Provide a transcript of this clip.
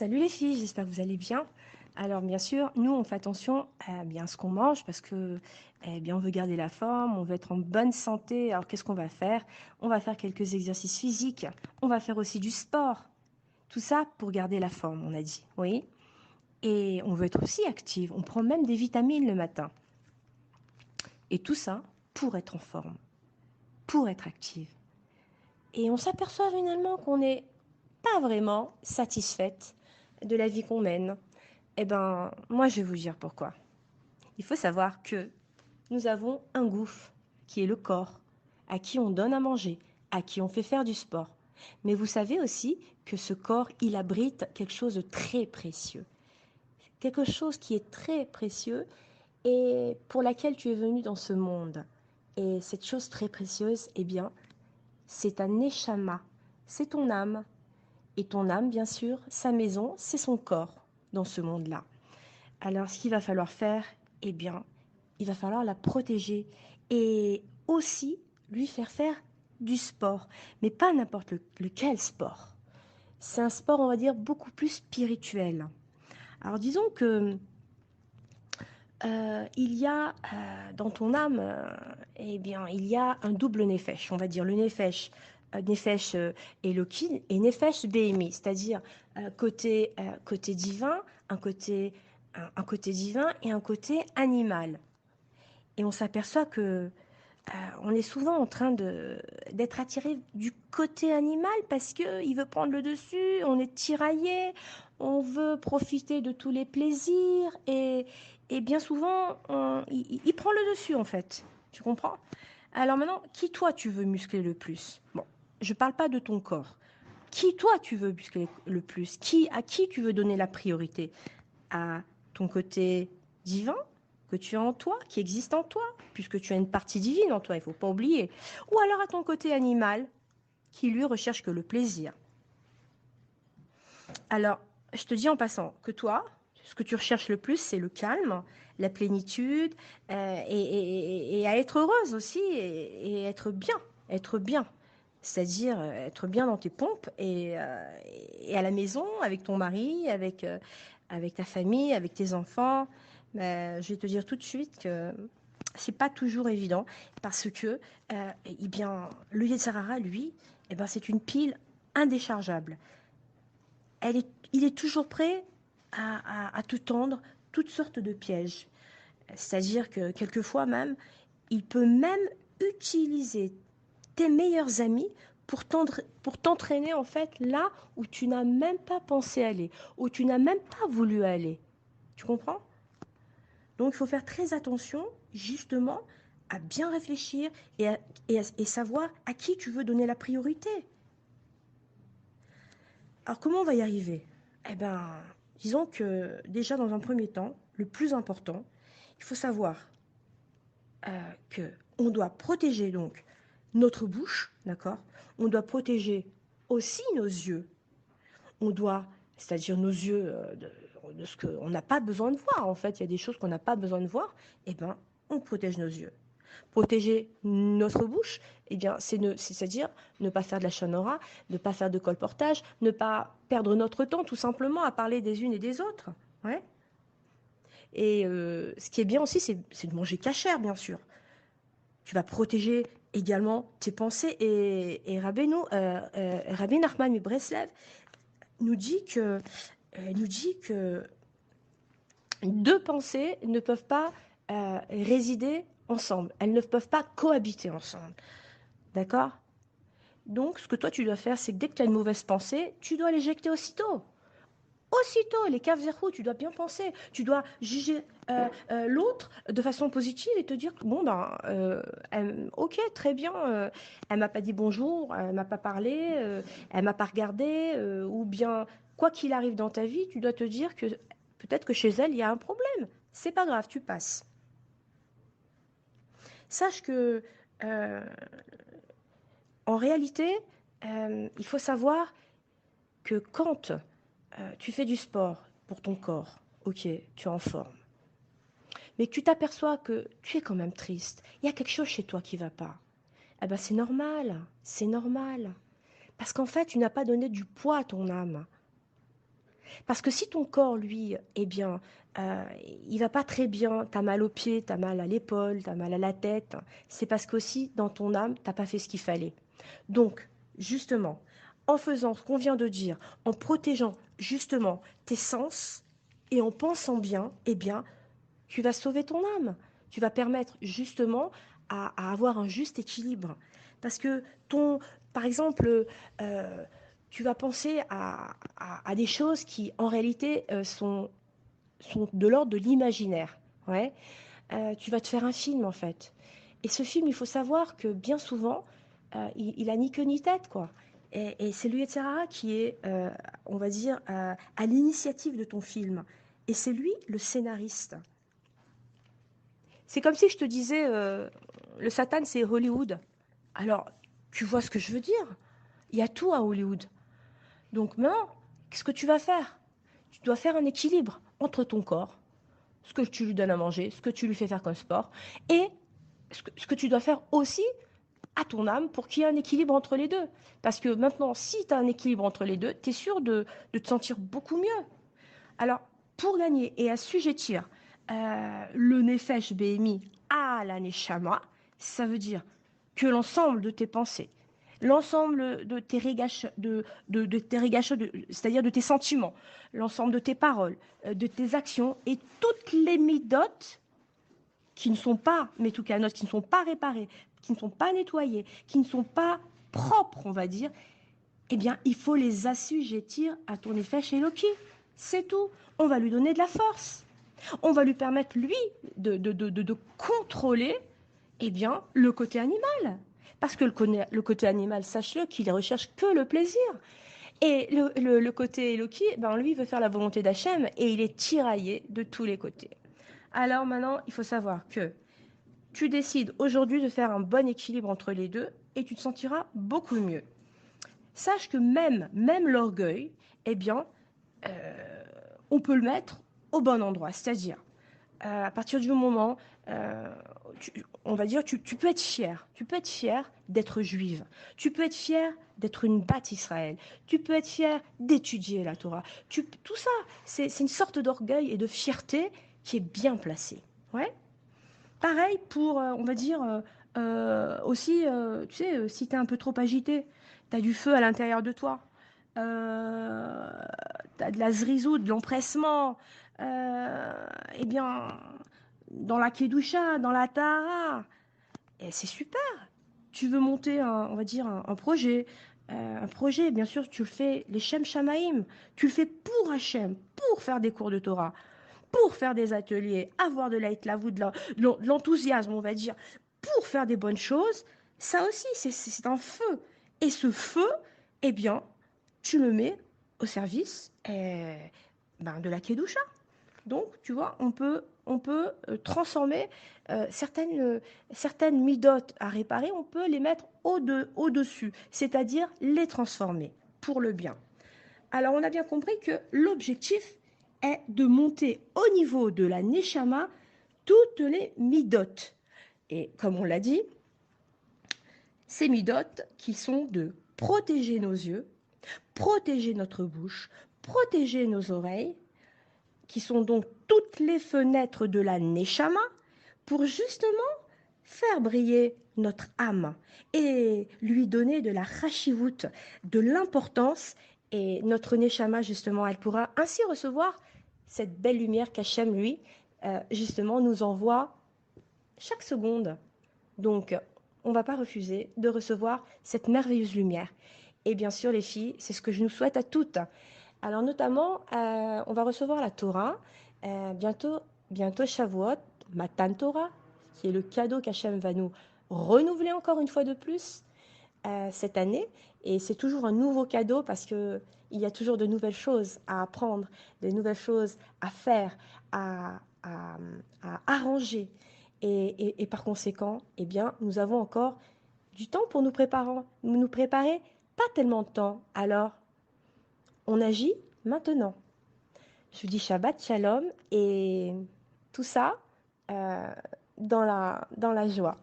Salut les filles, j'espère que vous allez bien. Alors bien sûr, nous on fait attention à bien ce qu'on mange parce que on veut garder la forme, on veut être en bonne santé. Alors qu'est-ce qu'on va faire? On va faire quelques exercices physiques, on va faire aussi du sport. Tout ça pour garder la forme, on a dit. Oui. Et on veut être aussi active, on prend même des vitamines le matin. Et tout ça pour être en forme, pour être active. Et on s'aperçoit finalement qu'on n'est pas vraiment satisfaite de la vie qu'on mène. Eh ben, moi, je vais vous dire pourquoi. Il faut savoir que nous avons un gouffre qui est le corps, à qui on donne à manger, à qui on fait faire du sport. Mais vous savez aussi que ce corps, il abrite quelque chose de très précieux. Quelque chose qui est très précieux et pour laquelle tu es venu dans ce monde. Et cette chose très précieuse, eh bien, c'est un neshama, c'est ton âme. Et ton âme, bien sûr, sa maison, c'est son corps dans ce monde-là. Alors, ce qu'il va falloir faire, eh bien, il va falloir la protéger et aussi lui faire du sport, mais pas n'importe lequel sport. C'est un sport, on va dire, beaucoup plus spirituel. Alors, disons que il y a dans ton âme, eh bien, il y a un double nefesh, on va dire le nefesh Elokin et nefesh Behemi, c'est-à-dire côté divin, un côté divin et un côté animal. Et on s'aperçoit que on est souvent en train d'être attiré du côté animal parce qu'il veut prendre le dessus, on est tiraillé, on veut profiter de tous les plaisirs et bien souvent, il prend le dessus en fait. Tu comprends? Alors maintenant, qui toi tu veux muscler le plus? Bon, je ne parle pas de ton corps. Qui toi tu veux muscler le plus? À qui tu veux donner la priorité? À ton côté divin que tu as en toi, qui existe en toi, puisque tu as une partie divine en toi, il ne faut pas oublier. Ou alors à ton côté animal, qui lui recherche que le plaisir. Alors, je te dis en passant que toi, ce que tu recherches le plus, c'est le calme, la plénitude, et à être heureuse aussi, et être bien, être bien. C'est-à-dire être bien dans tes pompes et à la maison, avec ton mari, avec ta famille, avec tes enfants. Je vais te dire tout de suite que c'est pas toujours évident parce que eh bien, le Yetzirara, lui, eh ben, c'est une pile indéchargeable. Il est toujours prêt à te tendre toutes sortes de pièges. C'est-à-dire que quelquefois même, il peut même utiliser tes meilleurs amis pour t'entraîner en fait là où tu n'as même pas pensé aller, où tu n'as même pas voulu aller. Tu comprends? Donc il faut faire très attention justement à bien réfléchir et savoir à qui tu veux donner la priorité. Alors comment on va y arriver? Eh bien, disons que déjà dans un premier temps, le plus important, il faut savoir que on doit protéger donc notre bouche, d'accord? On doit protéger aussi nos yeux. On doit, c'est-à-dire nos yeux de ce qu'on n'a pas besoin de voir. En fait, il y a des choses qu'on n'a pas besoin de voir. Eh bien, on protège nos yeux. Protéger notre bouche, eh bien, c'est-à-dire ne pas faire de la chanora, ne pas faire de colportage, ne pas perdre notre temps tout simplement à parler des unes et des autres. Ouais. Et ce qui est bien aussi, c'est de manger cachère, bien sûr. Tu vas protéger également tes pensées. Et Rabbi Nachman Breslev nous dit que deux pensées ne peuvent pas résider ensemble. Elles ne peuvent pas cohabiter ensemble. D'accord? Donc, ce que toi, tu dois faire, c'est que dès que tu as une mauvaise pensée, tu dois l'éjecter aussitôt. Aussitôt, les caves zéro, tu dois bien penser. Tu dois juger l'autre de façon positive et te dire, bon, ben, ok, très bien, elle m'a pas dit bonjour, elle m'a pas parlé, elle m'a pas regardé, ou bien, quoi qu'il arrive dans ta vie, tu dois te dire que peut-être que chez elle, il y a un problème. C'est pas grave, tu passes. Sache que, euh, en réalité, il faut savoir que quand tu fais du sport pour ton corps, ok, tu es en forme, mais que tu t'aperçois que tu es quand même triste, il y a quelque chose chez toi qui ne va pas, eh ben c'est normal, c'est normal. Parce qu'en fait, tu n'as pas donné du poids à ton âme. Parce que si ton corps, lui, eh bien, euh, il va pas très bien, tu as mal aux pieds, tu as mal à l'épaule, tu as mal à la tête, c'est parce qu'aussi, dans ton âme, tu n'as pas fait ce qu'il fallait. Donc, justement, en faisant ce qu'on vient de dire, en protégeant justement tes sens et en pensant bien, eh bien, tu vas sauver ton âme. Tu vas permettre justement à avoir un juste équilibre. Parce que par exemple, euh, tu vas penser à des choses qui, en réalité, sont de l'ordre de l'imaginaire. Ouais. Tu vas te faire un film, en fait. Et ce film, il faut savoir que bien souvent, il a ni queue ni tête, quoi. Et c'est lui, etc., qui est, on va dire, à l'initiative de ton film. Et c'est lui le scénariste. C'est comme si je te disais, le Satan, c'est Hollywood. Alors, tu vois ce que je veux dire? Il y a tout à Hollywood. Donc maintenant, qu'est-ce que tu vas faire? Tu dois faire un équilibre entre ton corps, ce que tu lui donnes à manger, ce que tu lui fais faire comme sport, et ce que tu dois faire aussi à ton âme pour qu'il y ait un équilibre entre les deux. Parce que maintenant, si tu as un équilibre entre les deux, tu es sûr de te sentir beaucoup mieux. Alors, pour gagner et assujettir le Nefesh BMI à la Neshama, ça veut dire que l'ensemble de tes pensées, l'ensemble de tes c'est-à-dire de tes sentiments, l'ensemble de tes paroles, de tes actions et toutes les midotes qui ne sont pas métoukanos, qui ne sont pas réparées, qui ne sont pas nettoyées, qui ne sont pas propres, on va dire, eh bien, il faut les assujettir à ton effet chez Loki. C'est tout. On va lui donner de la force. On va lui permettre, lui, de contrôler, eh bien, le côté animal. Parce que le côté animal, sache-le, qu'il ne recherche que le plaisir. Et le côté Loki, ben, lui, il veut faire la volonté d'Hachem et il est tiraillé de tous les côtés. Alors maintenant, il faut savoir que tu décides aujourd'hui de faire un bon équilibre entre les deux et tu te sentiras beaucoup mieux. Sache que même l'orgueil, eh bien, on peut le mettre au bon endroit. C'est-à-dire, à partir du moment, on va dire, tu peux être fier. Tu peux être fier d'être juive. Tu peux être fier d'être une Bat Israël. Tu peux être fier d'étudier la Torah. Tout ça, c'est une sorte d'orgueil et de fierté qui est bien placée. Ouais. Pareil pour, on va dire, aussi, tu sais, si tu es un peu trop agité, tu as du feu à l'intérieur de toi, euh, tu as de la zrizou, de l'empressement, eh bien, dans la Kedusha, dans la Tahara, et c'est super. Tu veux monter, on va dire, un projet, bien sûr, tu le fais, les Shem Shamaim, tu le fais pour Hachem, pour faire des cours de Torah pour faire des ateliers, avoir de l'aïtlavou, de l'enthousiasme, on va dire, pour faire des bonnes choses, ça aussi, c'est un feu. Et ce feu, eh bien, tu le mets au service ben, de la Kedusha. Donc, tu vois, on peut transformer certaines midotes à réparer, on peut les mettre au-dessus, c'est-à-dire les transformer pour le bien. Alors, on a bien compris que l'objectif est de monter au niveau de la Neshama toutes les midotes. Et comme on l'a dit, ces midotes qui sont de protéger nos yeux, protéger notre bouche, protéger nos oreilles, qui sont donc toutes les fenêtres de la Neshama, pour justement faire briller notre âme et lui donner de la chashivut, de l'importance. Et notre Neshama, justement, elle pourra ainsi recevoir cette belle lumière qu'Hachem, lui, justement, nous envoie chaque seconde. Donc, on ne va pas refuser de recevoir cette merveilleuse lumière. Et bien sûr, les filles, c'est ce que je nous souhaite à toutes. Alors, notamment, on va recevoir la Torah, bientôt Shavuot, Matan Torah, qui est le cadeau qu'Hachem va nous renouveler encore une fois de plus cette année. Et c'est toujours un nouveau cadeau parce qu'il y a toujours de nouvelles choses à apprendre, de nouvelles choses à faire, à arranger. Et par conséquent, eh bien, nous avons encore du temps pour nous préparer, pas tellement de temps. Alors, on agit maintenant. Je vous dis Shabbat Shalom et tout ça dans la joie.